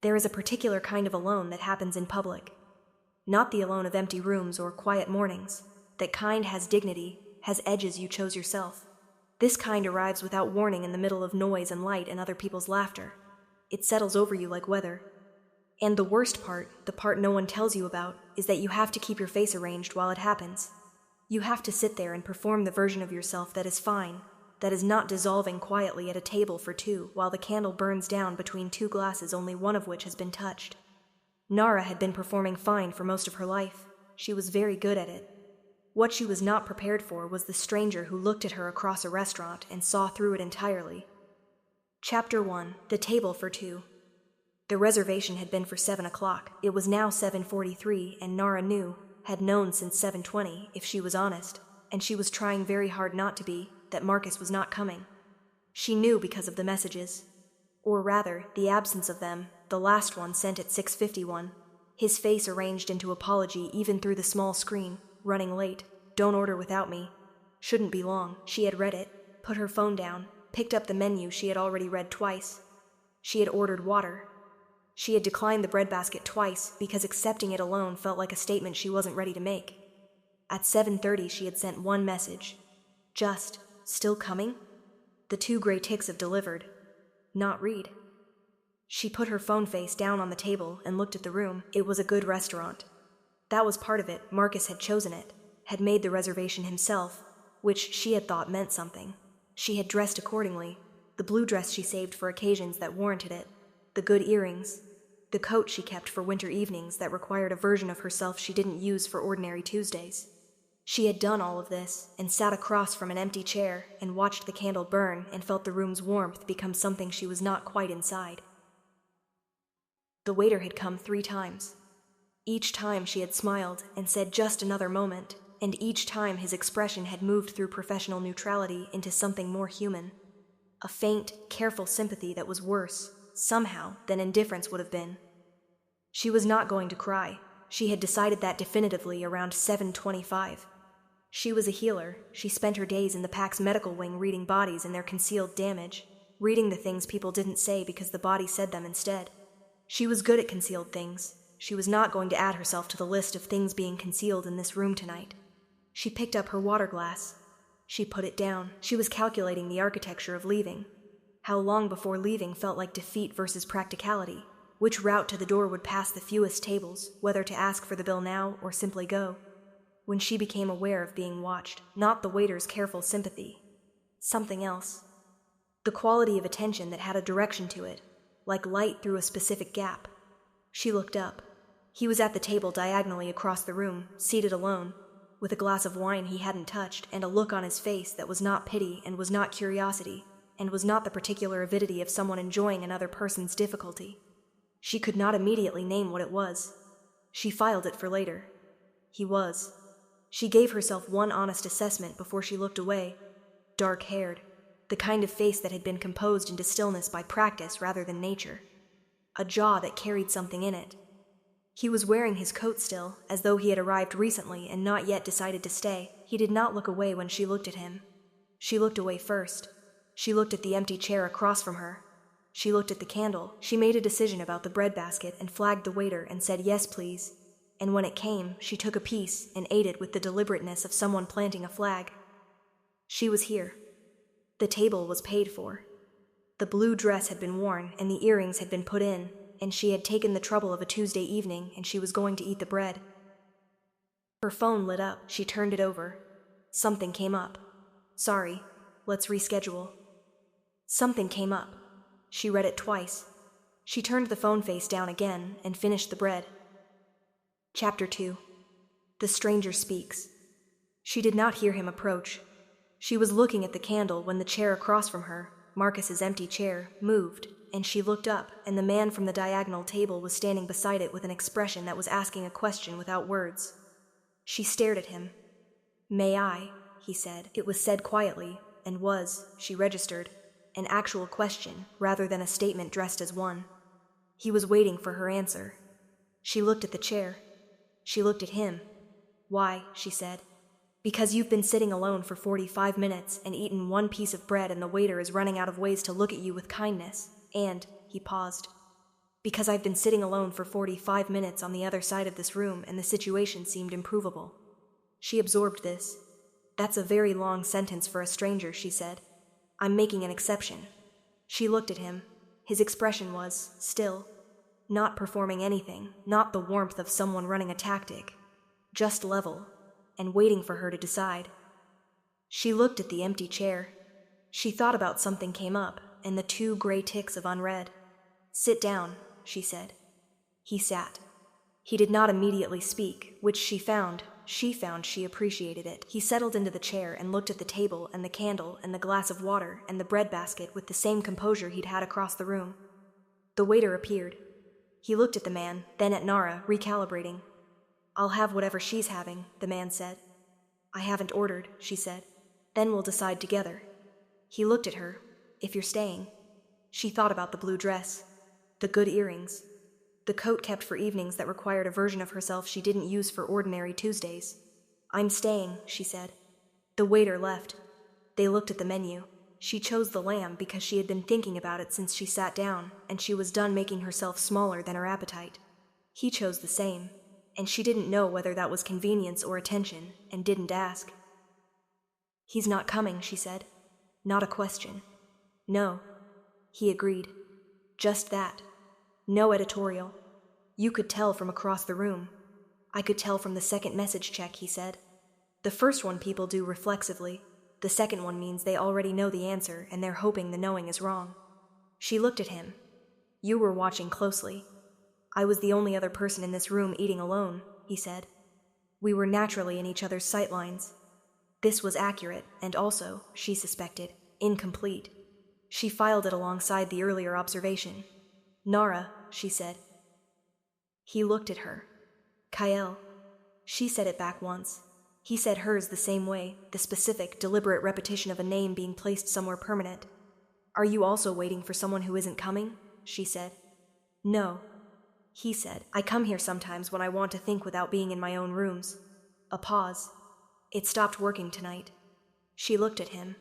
There is a particular kind of alone that happens in public. Not the alone of empty rooms or quiet mornings. That kind has dignity, has edges you chose yourself. This kind arrives without warning in the middle of noise and light and other people's laughter. It settles over you like weather. And the worst part, the part no one tells you about, is that you have to keep your face arranged while it happens. You have to sit there and perform the version of yourself that is fine, that is not dissolving quietly at a table for two while the candle burns down between two glasses only one of which has been touched. Nara had been performing fine for most of her life. She was very good at it. What she was not prepared for was the stranger who looked at her across a restaurant and saw through it entirely. Chapter 1. The Table for Two. The reservation had been for 7 o'clock. It was now 7:43, and Nara had known since 7:20, if she was honest, and she was trying very hard not to be, that Marcus was not coming. She knew because of the messages. Or rather, the absence of them, the last one sent at 6:51. His face arranged into apology even through the small screen. Running late. Don't order without me. Shouldn't be long. She had read it, put her phone down, picked up the menu she had already read twice. She had ordered water. She had declined the breadbasket twice because accepting it alone felt like a statement she wasn't ready to make. At 7:30 she had sent one message. Just, still coming? The 2 gray ticks of delivered. Not read. She put her phone face down on the table and looked at the room. It was a good restaurant. That was part of it. Marcus had chosen it, had made the reservation himself, which she had thought meant something. She had dressed accordingly, the blue dress she saved for occasions that warranted it, the good earrings, the coat she kept for winter evenings that required a version of herself she didn't use for ordinary Tuesdays. She had done all of this, and sat across from an empty chair, and watched the candle burn, and felt the room's warmth become something she was not quite inside. The waiter had come 3 times. Each time she had smiled and said just another moment, and each time his expression had moved through professional neutrality into something more human. A faint, careful sympathy that was worse, somehow, than indifference would have been. She was not going to cry. She had decided that definitively around 7:25. She was a healer. She spent her days in the PAC's medical wing reading bodies and their concealed damage, reading the things people didn't say because the body said them instead. She was good at concealed things. She was not going to add herself to the list of things being concealed in this room tonight. She picked up her water glass. She put it down. She was calculating the architecture of leaving. How long before leaving felt like defeat versus practicality. Which route to the door would pass the fewest tables, whether to ask for the bill now or simply go. When she became aware of being watched, not the waiter's careful sympathy. Something else. The quality of attention that had a direction to it, like light through a specific gap. She looked up. He was at the table diagonally across the room, seated alone, with a glass of wine he hadn't touched and a look on his face that was not pity and was not curiosity, and was not the particular avidity of someone enjoying another person's difficulty. She could not immediately name what it was. She filed it for later. He was. She gave herself one honest assessment before she looked away. Dark-haired, the kind of face that had been composed into stillness by practice rather than nature. A jaw that carried something in it. He was wearing his coat still, as though he had arrived recently and not yet decided to stay. He did not look away when she looked at him. She looked away first. She looked at the empty chair across from her. She looked at the candle. She made a decision about the breadbasket and flagged the waiter and said yes please. And when it came, she took a piece and ate it with the deliberateness of someone planting a flag. She was here. The table was paid for. The blue dress had been worn and the earrings had been put in, and she had taken the trouble of a Tuesday evening and she was going to eat the bread. Her phone lit up. She turned it over. Something came up. Sorry, let's reschedule. Something came up. She read it twice. She turned the phone face down again and finished the bread. Chapter 2. The Stranger Speaks. She did not hear him approach. She was looking at the candle when the chair across from her, Marcus's empty chair, moved, and she looked up, and the man from the diagonal table was standing beside it with an expression that was asking a question without words. She stared at him. "May I?" he said. It was said quietly, and was, she registered, an actual question rather than a statement dressed as one. He was waiting for her answer. She looked at the chair. She looked at him. "Why?" she said. "Because you've been sitting alone for 45 minutes and eaten one piece of bread and the waiter is running out of ways to look at you with kindness. And," he paused, Because I've been sitting alone for 45 minutes on the other side of this room and the situation seemed improvable. She absorbed this. That's a very long sentence for a stranger, she said. I'm making an exception. She looked at him. His expression was, still, not performing anything, not the warmth of someone running a tactic, just level, and waiting for her to decide. She looked at the empty chair. She thought about something came up, and the 2 gray ticks of unread. Sit down, she said. He sat. He did not immediately speak, which she found she appreciated it. He settled into the chair and looked at the table and the candle and the glass of water and the bread basket with the same composure he'd had across the room. The waiter appeared. He looked at the man, then at Nara, recalibrating. I'll have whatever she's having, the man said. I haven't ordered, she said. Then we'll decide together. He looked at her. If you're staying. She thought about the blue dress, the good earrings, the coat kept for evenings that required a version of herself she didn't use for ordinary Tuesdays. I'm staying, she said. The waiter left. They looked at the menu. She chose the lamb because she had been thinking about it since she sat down, and she was done making herself smaller than her appetite. He chose the same, and she didn't know whether that was convenience or attention, and didn't ask. He's not coming, she said. Not a question. No. He agreed. Just that. No editorial. You could tell from across the room. I could tell from the second message check, he said. The first one people do reflexively. The second one means they already know the answer and they're hoping the knowing is wrong. She looked at him. You were watching closely. I was the only other person in this room eating alone, he said. We were naturally in each other's sightlines. This was accurate and also, she suspected, incomplete. She filed it alongside the earlier observation. Nara, she said. He looked at her. Kael. She said it back once. He said hers the same way, the specific, deliberate repetition of a name being placed somewhere permanent. Are you also waiting for someone who isn't coming? She said. No. He said, I come here sometimes when I want to think without being in my own rooms. A pause. It stopped working tonight. She looked at him.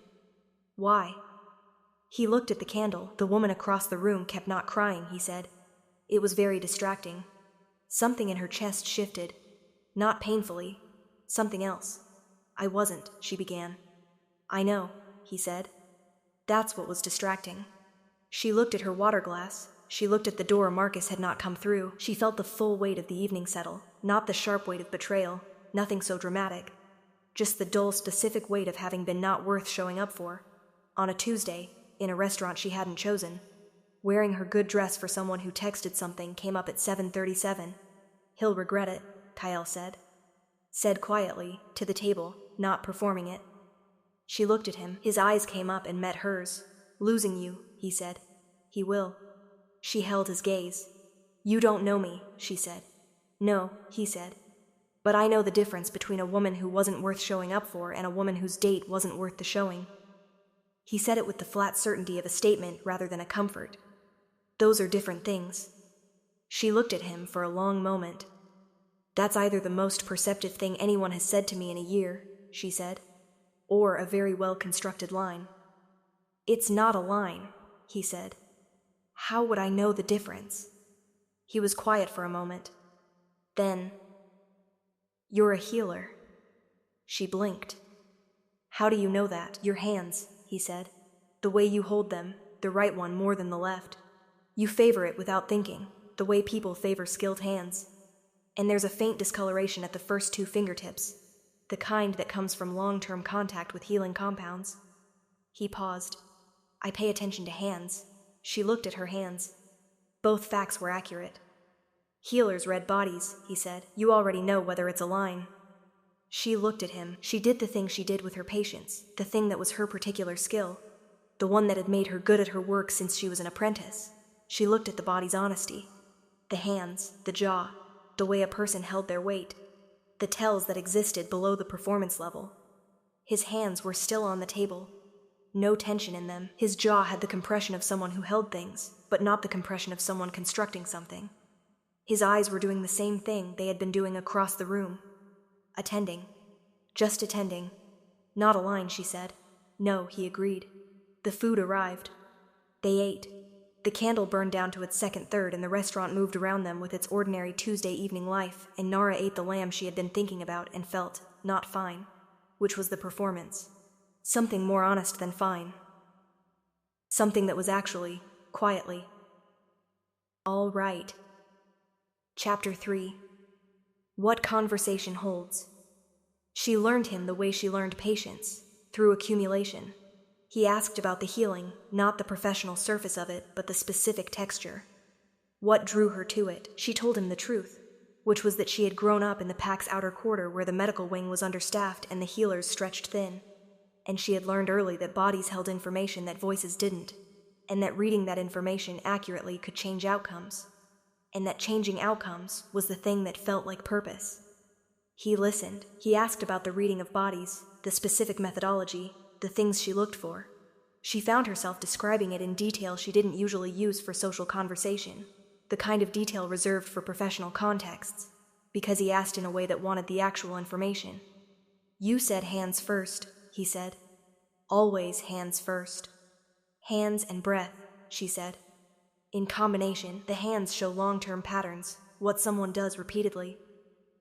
Why? He looked at the candle. The woman across the room kept not crying, he said. It was very distracting. Something in her chest shifted. Not painfully. Something else. I wasn't, she began. I know, he said. That's what was distracting. She looked at her water glass. She looked at the door Marcus had not come through. She felt the full weight of the evening settle, not the sharp weight of betrayal, nothing so dramatic. Just the dull, specific weight of having been not worth showing up for. On a Tuesday, in a restaurant she hadn't chosen. Wearing her good dress for someone who texted something came up at 7:37. He'll regret it, Kael said. Said quietly, to the table, not performing it. She looked at him. His eyes came up and met hers. Losing you, he said. He will. She held his gaze. You don't know me, she said. No, he said. But I know the difference between a woman who wasn't worth showing up for and a woman whose date wasn't worth the showing. He said it with the flat certainty of a statement rather than a comfort. Those are different things. She looked at him for a long moment. That's either the most perceptive thing anyone has said to me in a year, she said, or a very well-constructed line. It's not a line, he said. How would I know the difference? He was quiet for a moment. Then, you're a healer. She blinked. How do you know that? Your hands, he said. The way you hold them, the right one more than the left. You favor it without thinking, the way people favor skilled hands. And there's a faint discoloration at the first 2 fingertips, the kind that comes from long-term contact with healing compounds. He paused. I pay attention to hands. She looked at her hands. Both facts were accurate. Healers read bodies, he said. You already know whether it's a line. She looked at him. She did the thing she did with her patients, the thing that was her particular skill, the one that had made her good at her work since she was an apprentice. She looked at the body's honesty. The hands, the jaw, the way a person held their weight, the tells that existed below the performance level. His hands were still on the table. No tension in them. His jaw had the compression of someone who held things, but not the compression of someone constructing something. His eyes were doing the same thing they had been doing across the room. Attending. Just attending. Not a line, she said. No, he agreed. The food arrived. They ate. The candle burned down to its second third, and the restaurant moved around them with its ordinary Tuesday evening life, and Nara ate the lamb she had been thinking about and felt not fine, which was the performance. Something more honest than fine. Something that was actually, quietly, all right. Chapter 3. What conversation holds. She learned him the way she learned patience, through accumulation. He asked about the healing, not the professional surface of it, but the specific texture. What drew her to it? She told him the truth, which was that she had grown up in the pack's outer quarter where the medical wing was understaffed and the healers stretched thin. And she had learned early that bodies held information that voices didn't, and that reading that information accurately could change outcomes, and that changing outcomes was the thing that felt like purpose. He listened. He asked about the reading of bodies, the specific methodology, the things she looked for. She found herself describing it in detail she didn't usually use for social conversation, the kind of detail reserved for professional contexts, because he asked in a way that wanted the actual information. You said hands first, he said. Always hands first. Hands and breath, she said. In combination, the hands show long-term patterns, what someone does repeatedly.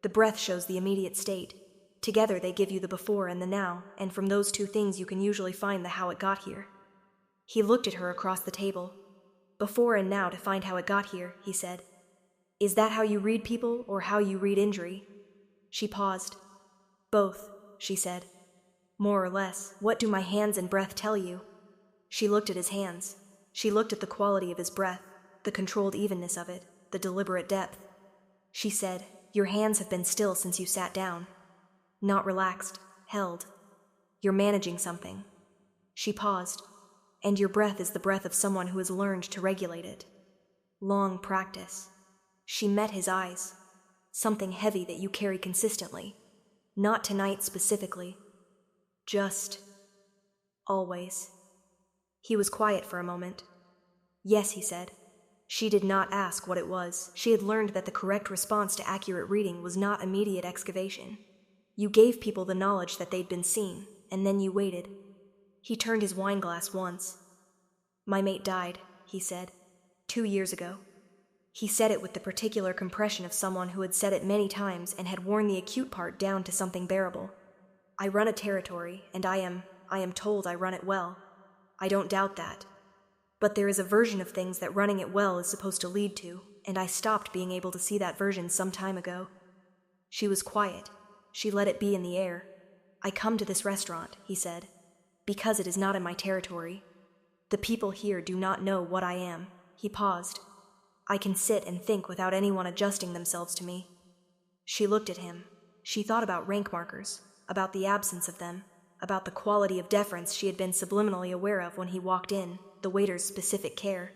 The breath shows the immediate state. Together they give you the before and the now, and from those two things you can usually find the how it got here. He looked at her across the table. Before and now to find how it got here, he said. Is that how you read people, or how you read injury? She paused. Both, she said. More or less. What do my hands and breath tell you? She looked at his hands. She looked at the quality of his breath, the controlled evenness of it, the deliberate depth. She said, Your hands have been still since you sat down. Not relaxed, held. You're managing something. She paused. And your breath is the breath of someone who has learned to regulate it. Long practice. She met his eyes. Something heavy that you carry consistently. Not tonight specifically. Just. Always. He was quiet for a moment. Yes, he said. She did not ask what it was. She had learned that the correct response to accurate reading was not immediate excavation. You gave people the knowledge that they'd been seen, and then you waited. He turned his wineglass once. My mate died, he said, 2 years ago. He said it with the particular compression of someone who had said it many times and had worn the acute part down to something bearable. I run a territory, and I am told I run it well. I don't doubt that. But there is a version of things that running it well is supposed to lead to, and I stopped being able to see that version some time ago. She was quiet. She let it be in the air. I come to this restaurant, he said, because it is not in my territory. The people here do not know what I am. He paused. I can sit and think without anyone adjusting themselves to me. She looked at him. She thought about rank markers, about the absence of them, about the quality of deference she had been subliminally aware of when he walked in, the waiter's specific care,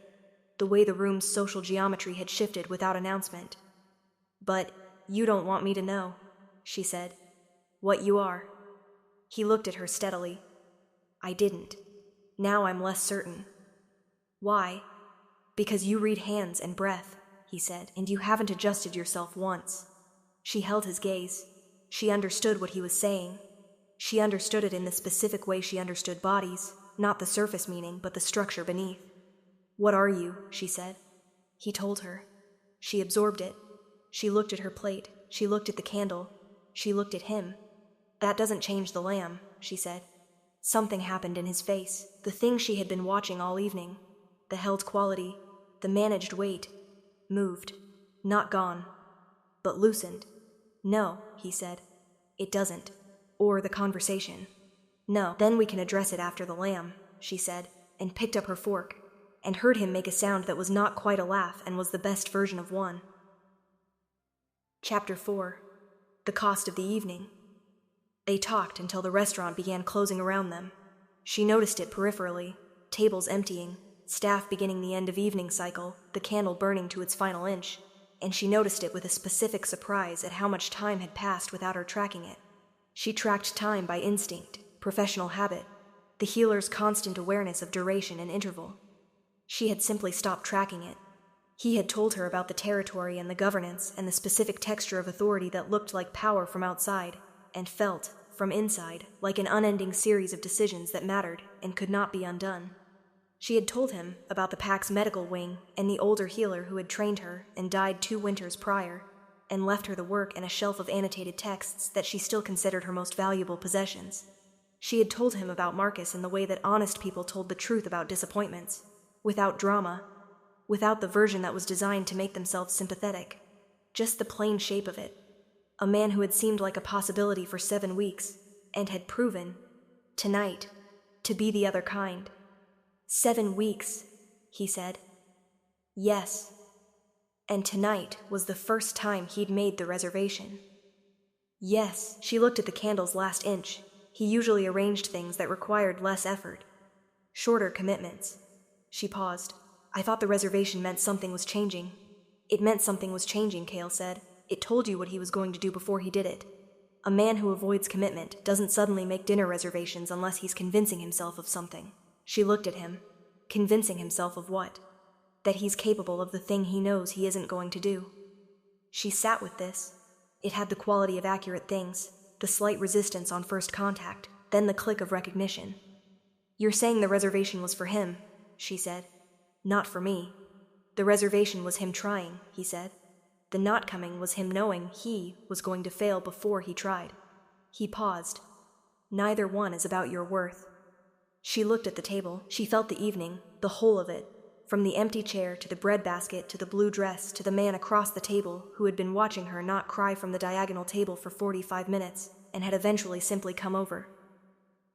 the way the room's social geometry had shifted without announcement. But you don't want me to know, she said. What you are. He looked at her steadily. I didn't. Now I'm less certain. Why? Because you read hands and breath, he said, and you haven't adjusted yourself once. She held his gaze. She understood what he was saying. She understood it in the specific way she understood bodies, not the surface meaning, but the structure beneath. What are you? She said. He told her. She absorbed it. She looked at her plate. She looked at the candle. She looked at him. That doesn't change the lamb, she said. Something happened in his face, the thing she had been watching all evening. The held quality, the managed weight, moved. Not gone, but loosened. No, he said. It doesn't. Or the conversation. No, then we can address it after the lamb, she said, and picked up her fork, and heard him make a sound that was not quite a laugh and was the best version of one. Chapter 4. The cost of the evening. They talked until the restaurant began closing around them. She noticed it peripherally, tables emptying, staff beginning the end of evening cycle, the candle burning to its final inch, and she noticed it with a specific surprise at how much time had passed without her tracking it. She tracked time by instinct, professional habit, the healer's constant awareness of duration and interval. She had simply stopped tracking it. He had told her about the territory and the governance and the specific texture of authority that looked like power from outside, and felt, from inside, like an unending series of decisions that mattered and could not be undone. She had told him about the pack's medical wing and the older healer who had trained her and died 2 winters prior, and left her the work and a shelf of annotated texts that she still considered her most valuable possessions. She had told him about Marcus in the way that honest people told the truth about disappointments, without drama, without the version that was designed to make themselves sympathetic, just the plain shape of it. A man who had seemed like a possibility for 7 weeks, and had proven, tonight, to be the other kind. 7 weeks, he said. Yes. And tonight was the first time he'd made the reservation. Yes, she looked at the candle's last inch. He usually arranged things that required less effort, shorter commitments. She paused. I thought the reservation meant something was changing. It meant something was changing, Cale said. It told you what he was going to do before he did it. A man who avoids commitment doesn't suddenly make dinner reservations unless he's convincing himself of something. She looked at him. Convincing himself of what? That he's capable of the thing he knows he isn't going to do. She sat with this. It had the quality of accurate things, the slight resistance on first contact, then the click of recognition. You're saying the reservation was for him, she said. Not for me. The reservation was him trying, he said. The not coming was him knowing he was going to fail before he tried. He paused. Neither one is about your worth. She looked at the table. She felt the evening, the whole of it, from the empty chair to the breadbasket to the blue dress to the man across the table who had been watching her not cry from the diagonal table for 45 minutes and had eventually simply come over.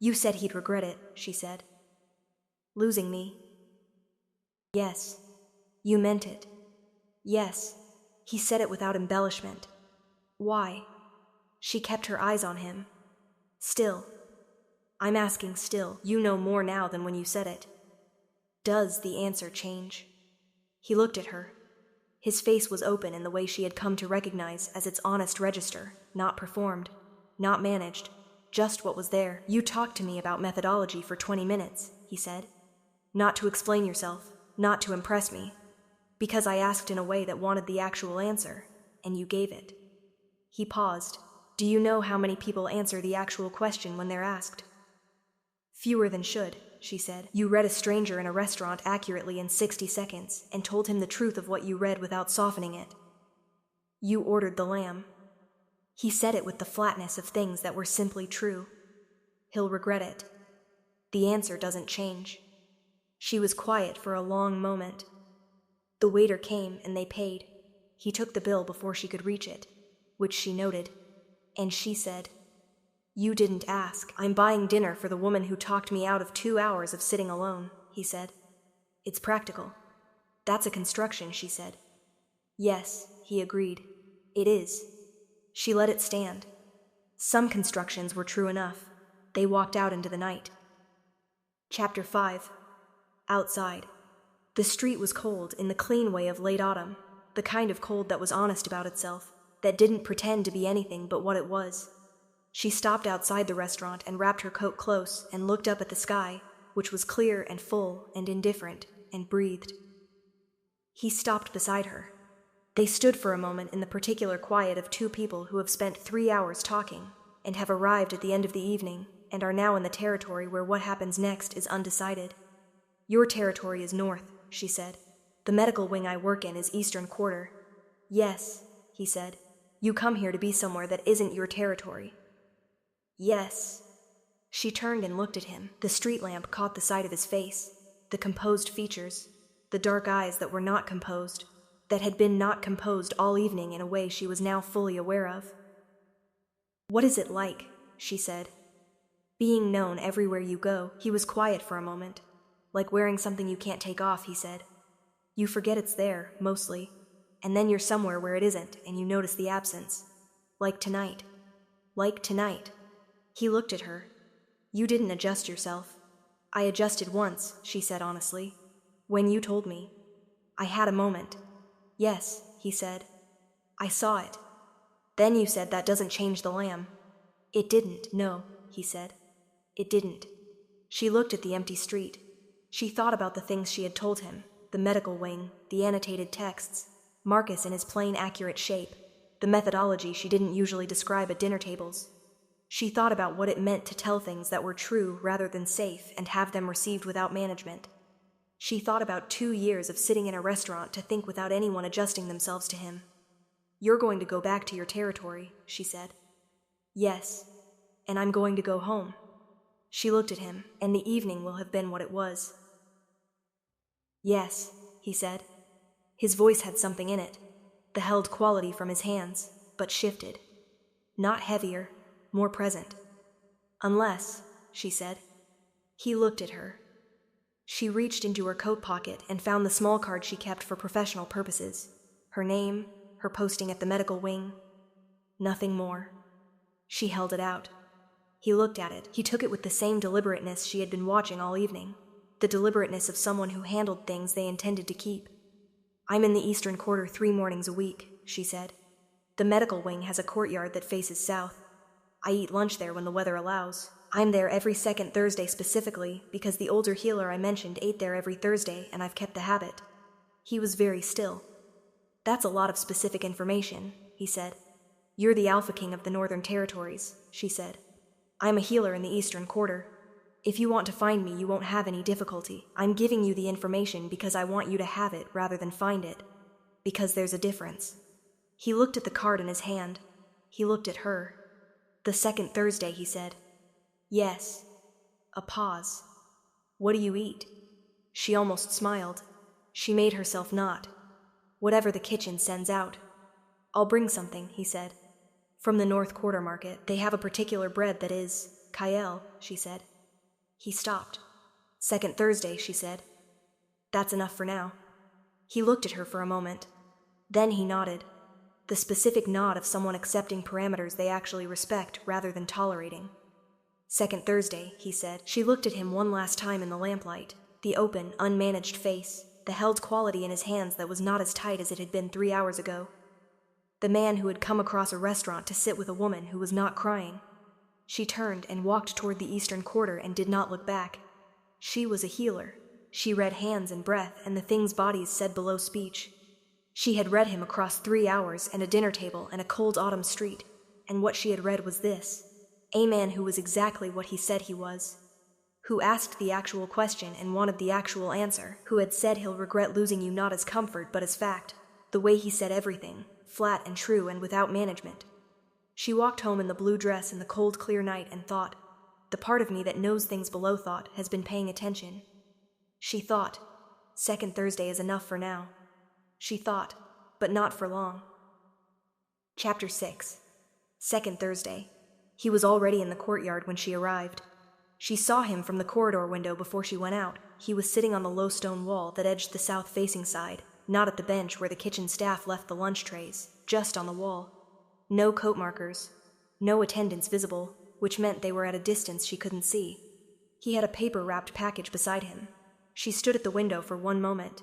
You said he'd regret it, she said. Losing me. Yes. You meant it. Yes. He said it without embellishment. Why? She kept her eyes on him. Still. I'm asking still. You know more now than when you said it. Does the answer change? He looked at her. His face was open in the way she had come to recognize as its honest register, not performed, not managed, just what was there. You talked to me about methodology for 20 minutes, he said. Not to explain yourself, not to impress me, because I asked in a way that wanted the actual answer, and you gave it. He paused. Do you know how many people answer the actual question when they're asked? Fewer than should, she said. You read a stranger in a restaurant accurately in 60 seconds and told him the truth of what you read without softening it. You ordered the lamb. He said it with the flatness of things that were simply true. He'll regret it. The answer doesn't change. She was quiet for a long moment. The waiter came and they paid. He took the bill before she could reach it, which she noted, and she said, You didn't ask. I'm buying dinner for the woman who talked me out of 2 hours of sitting alone, he said. It's practical. That's a construction, she said. Yes, he agreed. It is. She let it stand. Some constructions were true enough. They walked out into the night. Chapter 5. Outside. The street was cold in the clean way of late autumn, the kind of cold that was honest about itself, that didn't pretend to be anything but what it was. She stopped outside the restaurant and wrapped her coat close and looked up at the sky, which was clear and full and indifferent, and breathed. He stopped beside her. They stood for a moment in the particular quiet of 2 people who have spent 3 hours talking and have arrived at the end of the evening and are now in the territory where what happens next is undecided. Your territory is north, she said. The medical wing I work in is eastern quarter. Yes, he said. You come here to be somewhere that isn't your territory. Yes. She turned and looked at him. The street lamp caught the side of his face, the composed features, the dark eyes that were not composed, that had been not composed all evening in a way she was now fully aware of. What is it like? She said. Being known everywhere you go. He was quiet for a moment. Like wearing something you can't take off, he said. You forget it's there, mostly, and then you're somewhere where it isn't, and you notice the absence. Like tonight. Like tonight. He looked at her. You didn't adjust yourself. I adjusted once, she said honestly. When you told me. I had a moment. Yes, he said. I saw it. Then you said that doesn't change the lamb. It didn't, no, he said. It didn't. She looked at the empty street. She thought about the things she had told him, the medical wing, the annotated texts, Marcus in his plain, accurate shape, the methodology she didn't usually describe at dinner tables. She thought about what it meant to tell things that were true rather than safe and have them received without management. She thought about 2 years of sitting in a restaurant to think without anyone adjusting themselves to him. "You're going to go back to your territory," she said. "Yes, and I'm going to go home." She looked at him, and the evening will have been what it was. "Yes," he said. His voice had something in it, the held quality from his hands, but shifted. Not heavier, more present. "Unless," she said. He looked at her. She reached into her coat pocket and found the small card she kept for professional purposes. Her name, her posting at the medical wing. Nothing more. She held it out. He looked at it. He took it with the same deliberateness she had been watching all evening. The deliberateness of someone who handled things they intended to keep. "I'm in the Eastern Quarter 3 mornings a week," she said. "The medical wing has a courtyard that faces south. I eat lunch there when the weather allows. I'm there every second Thursday specifically because the older healer I mentioned ate there every Thursday and I've kept the habit." He was very still. "That's a lot of specific information," he said. "You're the Alpha King of the Northern Territories," she said. "I'm a healer in the Eastern Quarter. If you want to find me, you won't have any difficulty. I'm giving you the information because I want you to have it rather than find it. Because there's a difference." He looked at the card in his hand. He looked at her. "The second Thursday," he said. "Yes." A pause. "What do you eat?" She almost smiled. She made herself not. "Whatever the kitchen sends out." "I'll bring something," he said. "From the North Quarter Market. They have a particular bread that is Kyle," she said. He stopped. "Second Thursday," she said. "That's enough for now." He looked at her for a moment. Then he nodded. The specific nod of someone accepting parameters they actually respect rather than tolerating. "Second Thursday," he said. She looked at him one last time in the lamplight. The open, unmanaged face, the held quality in his hands that was not as tight as it had been 3 hours ago. The man who had come across a restaurant to sit with a woman who was not crying. She turned and walked toward the Eastern Quarter and did not look back. She was a healer. She read hands and breath and the things bodies said below speech. She had read him across 3 hours and a dinner table and a cold autumn street, and what she had read was this: a man who was exactly what he said he was, who asked the actual question and wanted the actual answer, who had said he'll regret losing you not as comfort but as fact, the way he said everything, flat and true and without management. She walked home in the blue dress in the cold, clear night and thought, the part of me that knows things below thought has been paying attention. She thought, second Thursday is enough for now. She thought, but not for long. Chapter 6. Second Thursday. He was already in the courtyard when she arrived. She saw him from the corridor window before she went out. He was sitting on the low stone wall that edged the south-facing side, not at the bench where the kitchen staff left the lunch trays, just on the wall. No coat markers, no attendants visible, which meant they were at a distance she couldn't see. He had a paper-wrapped package beside him. She stood at the window for 1 moment.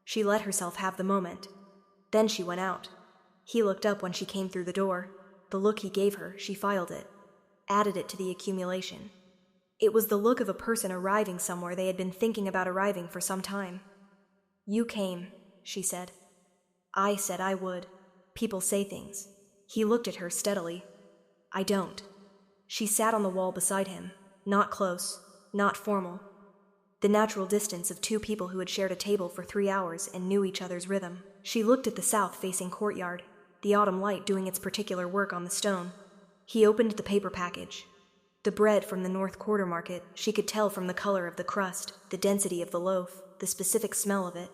She let herself have the moment. Then she went out. He looked up when she came through the door. The look he gave her, she filed it, added it to the accumulation. It was the look of a person arriving somewhere they had been thinking about arriving for some time. "You came," she said. "I said I would. People say things." He looked at her steadily. "I don't." She sat on the wall beside him, not close, not formal. The natural distance of 2 people who had shared a table for 3 hours and knew each other's rhythm. She looked at the south-facing courtyard, the autumn light doing its particular work on the stone. He opened the paper package. The bread from the North Quarter Market, she could tell from the color of the crust, the density of the loaf, the specific smell of it.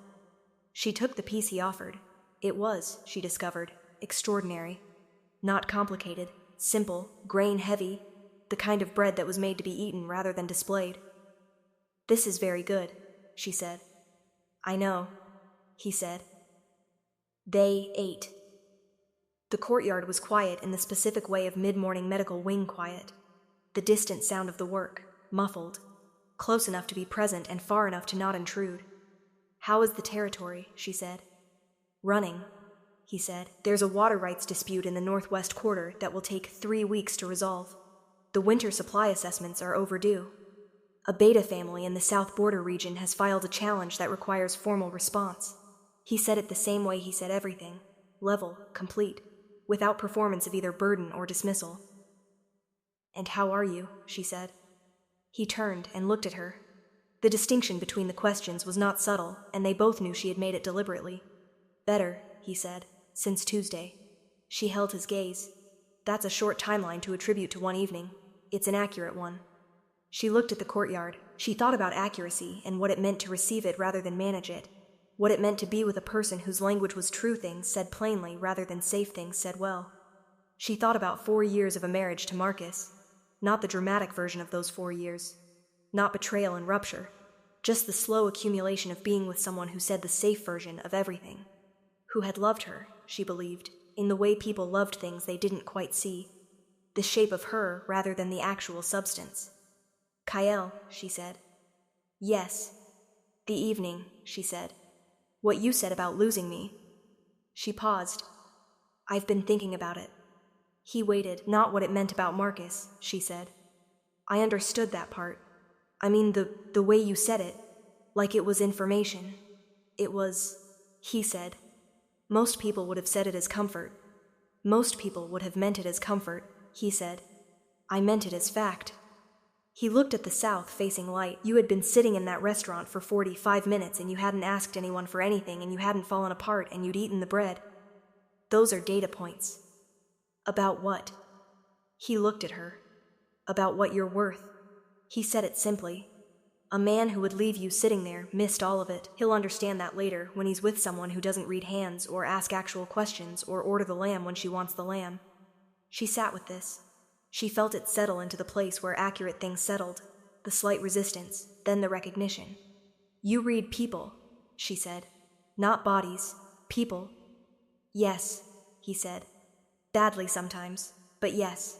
She took the piece he offered. It was, she discovered, extraordinary. Not complicated, simple, grain-heavy, the kind of bread that was made to be eaten rather than displayed. "This is very good," she said. "I know," he said. They ate. The courtyard was quiet in the specific way of mid-morning medical wing quiet. The distant sound of the work, muffled, close enough to be present and far enough to not intrude. "How is the territory?" she said. "Running," he said. "There's a water rights dispute in the Northwest Quarter that will take 3 weeks to resolve. The winter supply assessments are overdue. A beta family in the South Border region has filed a challenge that requires formal response." He said it the same way he said everything, level, complete, without performance of either burden or dismissal. "And how are you?" she said. He turned and looked at her. The distinction between the questions was not subtle, and they both knew she had made it deliberately. Better, he said, since Tuesday. She held his gaze. That's a short timeline to attribute to one evening. It's an accurate one. She looked at the courtyard. She thought about accuracy and what it meant to receive it rather than manage it. What it meant to be with a person whose language was true things said plainly rather than safe things said well. She thought about 4 years of a marriage to Marcus. Not the dramatic version of those 4 years. Not betrayal and rupture. Just the slow accumulation of being with someone who said the safe version of everything. Who had loved her, she believed, in the way people loved things they didn't quite see. The shape of her rather than the actual substance. Kyle, she said. Yes. The evening, she said. What you said about losing me. She paused. I've been thinking about it. He waited. Not what it meant about Marcus, she said. I understood that part. I mean the way you said it. Like it was information. It was, he said. Most people would have said it as comfort. Most people would have meant it as comfort, he said. I meant it as fact. He looked at the south-facing light. You had been sitting in that restaurant for 45 minutes and you hadn't asked anyone for anything and you hadn't fallen apart and you'd eaten the bread. Those are data points. About what? He looked at her. About what you're worth. He said it simply. A man who would leave you sitting there missed all of it. He'll understand that later when he's with someone who doesn't read hands or ask actual questions or order the lamb when she wants the lamb. She sat with this. She felt it settle into the place where accurate things settled, the slight resistance, then the recognition. You read people, she said. Not bodies, people. Yes, he said. Badly sometimes, but yes.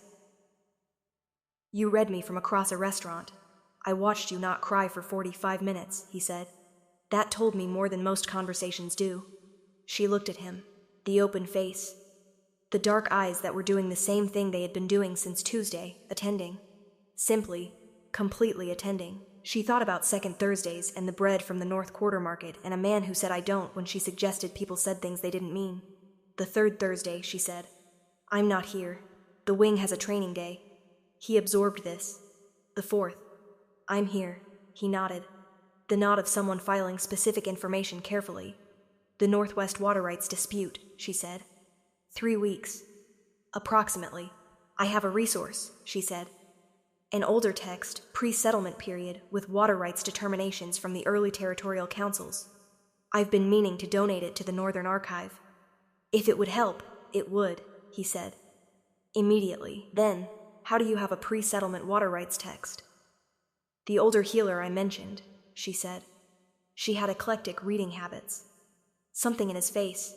You read me from across a restaurant. I watched you not cry for 45 minutes, he said. That told me more than most conversations do. She looked at him, the open face, the dark eyes that were doing the same thing they had been doing since Tuesday, attending. Simply, completely attending. She thought about second Thursdays and the bread from the North Quarter Market and a man who said I don't when she suggested people said things they didn't mean. The third Thursday, she said. I'm not here. The wing has a training day. He absorbed this. The fourth. I'm here, he nodded. The nod of someone filing specific information carefully. The Northwest water rights dispute, she said. 3 weeks. Approximately. I have a resource, she said. An older text, pre-settlement period, with water rights determinations from the early territorial councils. I've been meaning to donate it to the Northern Archive. If it would help, it would, he said. Immediately. Then, how do you have a pre-settlement water rights text? The older healer I mentioned, she said. She had eclectic reading habits. Something in his face.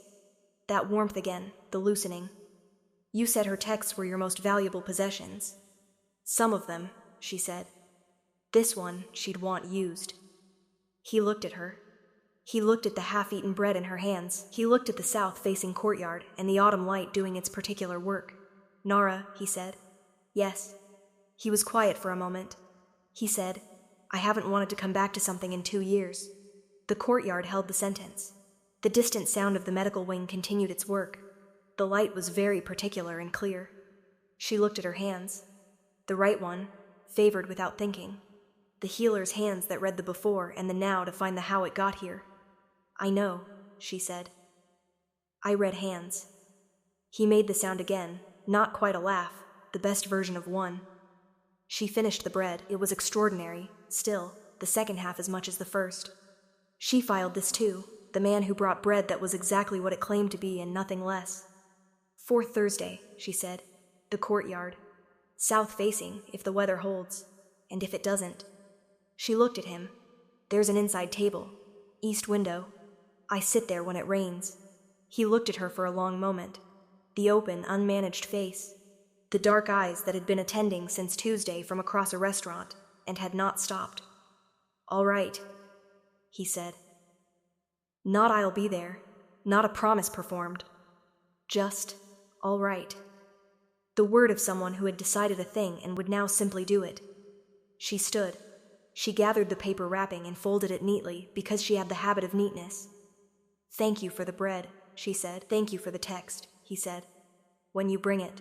That warmth again, the loosening. You said her texts were your most valuable possessions. Some of them, she said. This one she'd want used. He looked at her. He looked at the half-eaten bread in her hands. He looked at the south-facing courtyard and the autumn light doing its particular work. Nara, he said. Yes. He was quiet for a moment. He said, I haven't wanted to come back to something in 2 years. The courtyard held the sentence. The distant sound of the medical wing continued its work. The light was very particular and clear. She looked at her hands. The right one, favored without thinking. The healer's hands that read the before and the now to find the how it got here. I know, she said. I read hands. He made the sound again, not quite a laugh, the best version of one. She finished the bread. It was extraordinary, still, the second half as much as the first. She filed this too, the man who brought bread that was exactly what it claimed to be and nothing less. 4th Thursday, she said. The courtyard. South-facing, if the weather holds, and if it doesn't. She looked at him. There's an inside table. East window. I sit there when it rains. He looked at her for a long moment. The open, unmanaged face. The dark eyes that had been attending since Tuesday from across a restaurant and had not stopped. All right, he said. Not I'll be there, not a promise performed. Just, all right. The word of someone who had decided a thing and would now simply do it. She stood. She gathered the paper wrapping and folded it neatly because she had the habit of neatness. Thank you for the bread, she said. Thank you for the text, he said. When you bring it.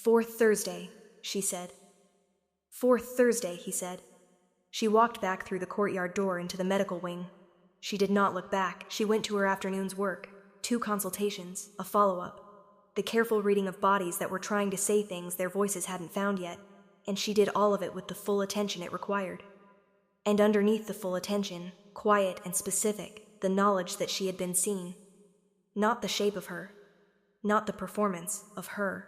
4th Thursday, she said. 4th Thursday, he said. She walked back through the courtyard door into the medical wing. She did not look back. She went to her afternoon's work. 2 consultations, a follow-up. The careful reading of bodies that were trying to say things their voices hadn't found yet, and she did all of it with the full attention it required. And underneath the full attention, quiet and specific, the knowledge that she had been seen. Not the shape of her. Not the performance of her.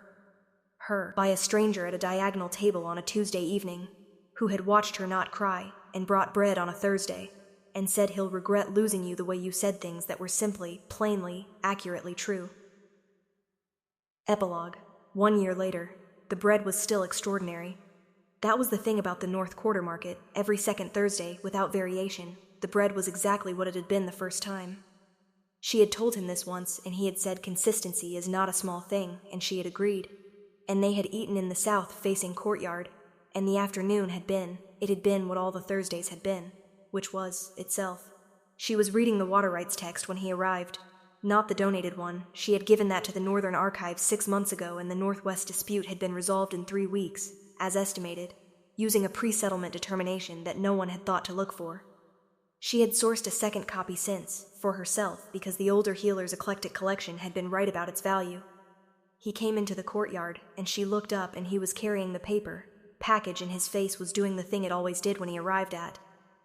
Her, by a stranger at a diagonal table on a Tuesday evening, who had watched her not cry and brought bread on a Thursday, and said he'll regret losing you the way you said things that were simply, plainly, accurately true. Epilogue. 1 year later, the bread was still extraordinary. That was the thing about the North Quarter Market. Every second Thursday, without variation, the bread was exactly what it had been the first time. She had told him this once, and he had said consistency is not a small thing, and she had agreed. And they had eaten in the south-facing courtyard, and the afternoon had been what all the Thursdays had been, which was, itself. She was reading the water rights text when he arrived. Not the donated one. She had given that to the Northern Archives 6 months ago, and the Northwest dispute had been resolved in 3 weeks, as estimated, using a pre-settlement determination that no one had thought to look for. She had sourced a second copy since, for herself, because the older healer's eclectic collection had been right about its value. He came into the courtyard, and she looked up, and he was carrying the paper. Package in his face was doing the thing it always did when he arrived at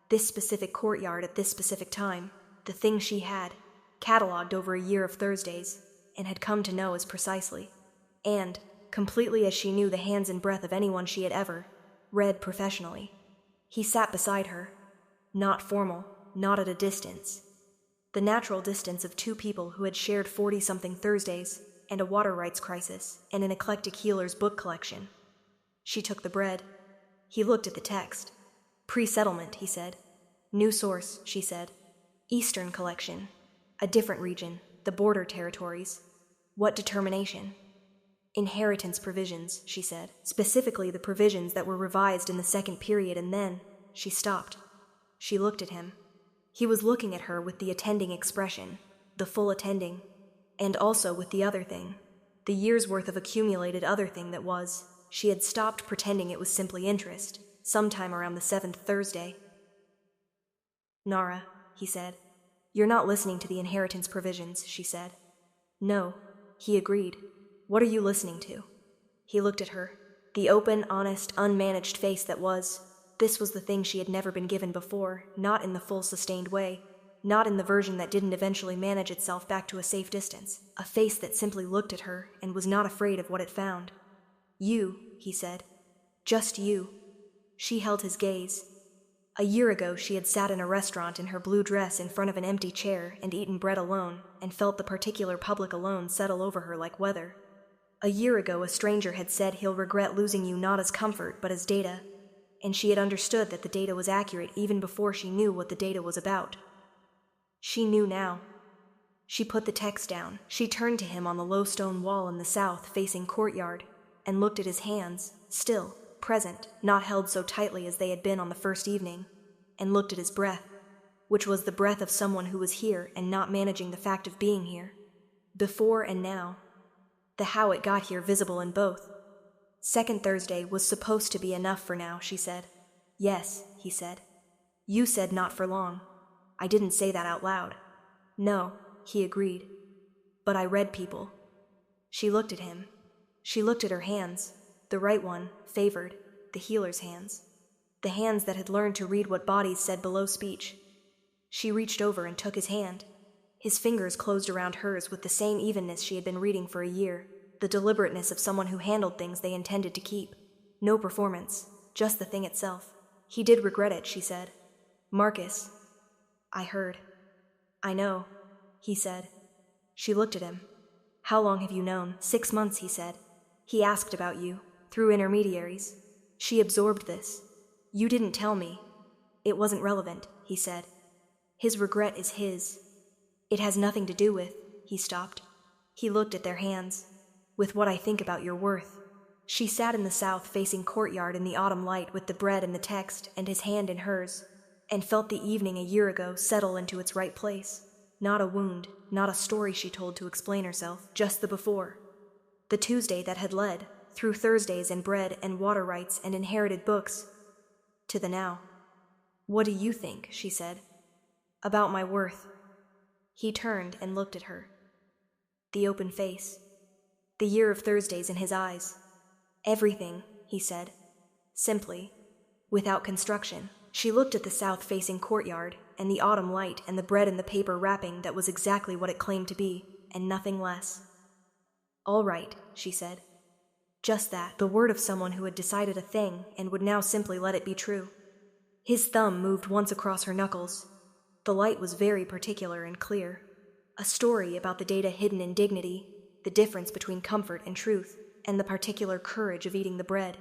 this specific courtyard at this specific time, the thing she had, catalogued over a year of Thursdays, and had come to know as precisely, and, completely as she knew the hands and breath of anyone she had ever read professionally. He sat beside her, not formal, not at a distance. The natural distance of 2 people who had shared 40-something Thursdays, and a water rights crisis, and an eclectic healer's book collection. She took the bread. He looked at the text. Pre-settlement, he said. New source, she said. Eastern collection. A different region, the border territories. What determination? Inheritance provisions, she said. Specifically the provisions that were revised in the second period, and then she stopped. She looked at him. He was looking at her with the attending expression, the full attending, and also with the other thing, the year's worth of accumulated other thing that was. She had stopped pretending it was simply interest, sometime around the 7th Thursday. Nara, he said. You're not listening to the inheritance provisions, she said. No, he agreed. What are you listening to? He looked at her, the open, honest, unmanaged face that was. This was the thing she had never been given before, not in the full sustained way, not in the version that didn't eventually manage itself back to a safe distance, a face that simply looked at her and was not afraid of what it found. You, he said. Just you. She held his gaze. A year ago she had sat in a restaurant in her blue dress in front of an empty chair and eaten bread alone, and felt the particular public alone settle over her like weather. A year ago a stranger had said he'll regret losing you not as comfort but as data, and she had understood that the data was accurate even before she knew what the data was about. She knew now. She put the text down. She turned to him on the low stone wall in the south-facing courtyard, and looked at his hands, still, present, not held so tightly as they had been on the first evening, and looked at his breath, which was the breath of someone who was here and not managing the fact of being here. Before and now. The how it got here visible in both. Second Thursday was supposed to be enough for now, she said. Yes, he said. You said not for long. I didn't say that out loud. No, he agreed. But I read people. She looked at him. She looked at her hands, the right one, favored, the healer's hands, the hands that had learned to read what bodies said below speech. She reached over and took his hand. His fingers closed around hers with the same evenness she had been reading for a year, the deliberateness of someone who handled things they intended to keep. No performance, just the thing itself. He did regret it, she said. Marcus. I heard. I know, he said. She looked at him. How long have you known? 6 months, he said. He asked about you, through intermediaries. She absorbed this. You didn't tell me. It wasn't relevant, he said. His regret is his. It has nothing to do with, he stopped. He looked at their hands. With what I think about your worth. She sat in the south-facing courtyard in the autumn light with the bread and the text and his hand in hers, and felt the evening a year ago settle into its right place. Not a wound, not a story she told to explain herself, just the before. The Tuesday that had led, through Thursdays and bread and water rights and inherited books, to the now. "What do you think?" she said. "About my worth." He turned and looked at her. The open face. The year of Thursdays in his eyes. "Everything," he said. Simply. Without construction. She looked at the south-facing courtyard, and the autumn light, and the bread in the paper wrapping that was exactly what it claimed to be, and nothing less. "All right," she said. Just that, the word of someone who had decided a thing and would now simply let it be true. His thumb moved once across her knuckles. The light was very particular and clear. A story about the data hidden in dignity, the difference between comfort and truth, and the particular courage of eating the bread.